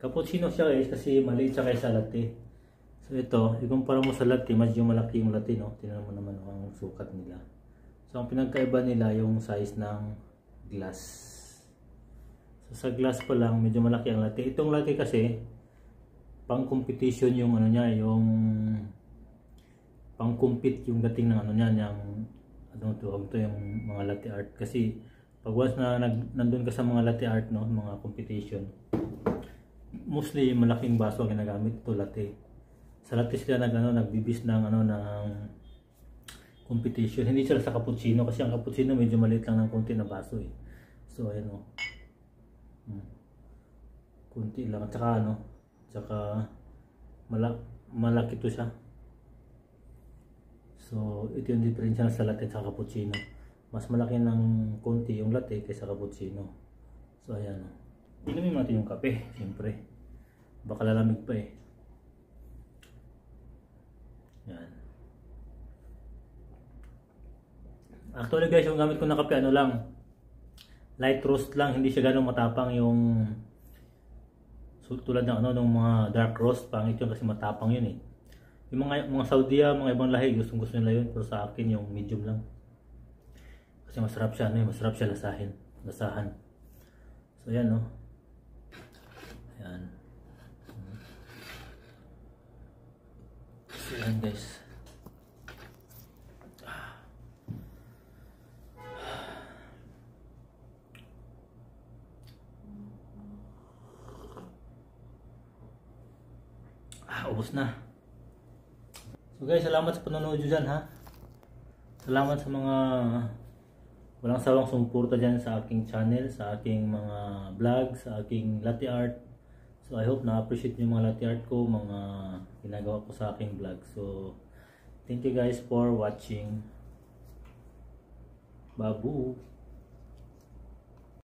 Cappuccino siya guys kasi maliit siya kaysa latte. So ito, ikumpara mo sa latte, medyo malaki yung latte, no? Tingnan mo naman ang sukat nila. So ang pinagkaiba nila yung size ng glass. So sa glass pa lang, medyo malaki ang latte. Itong latte kasi, pang competition yung ano niya, yung pang compete yung dating ng ano niya, yung ano to yung mga latte art. Kasi pag once na nandun ka sa mga latte art, no, mga competition, mostly malaking baso ang ginagamit, ito latte. Sa latte sila nagbibis ng ng competition. Hindi sila sa cappuccino kasi ang cappuccino medyo maliit lang ng konti na baso eh. So ayan o. Kunti lang at saka malaki to siya. So ito yung diferensya sa latte at cappuccino. Mas malaki ng konti yung latte kaysa cappuccino. So ayan o. Inumin natin yung kape, siyempre. Baka lalamig pa eh. Yan. Actually guys, yung gamit ko na kape lang, light roast lang, hindi siya ganun matapang yung tulad ng ng mga dark roast, pangit yun kasi matapang yun eh. Yung mga Saudiya, mga ibang lahi, gusto nila yun, pero sa akin yung medium lang. Kasi masarap siya, masarap siya lasahan. So yan no. Ayan. So yan guys. Ubos na. So guys, salamat sa panonood nyo dyan ha. Salamat sa mga walang sawang sumuporta dyan sa aking channel, sa aking mga vlog, sa aking latte art. So I hope na-appreciate nyo mga latte art ko, mga ginagawa ko sa aking vlog. So thank you guys for watching. Babu.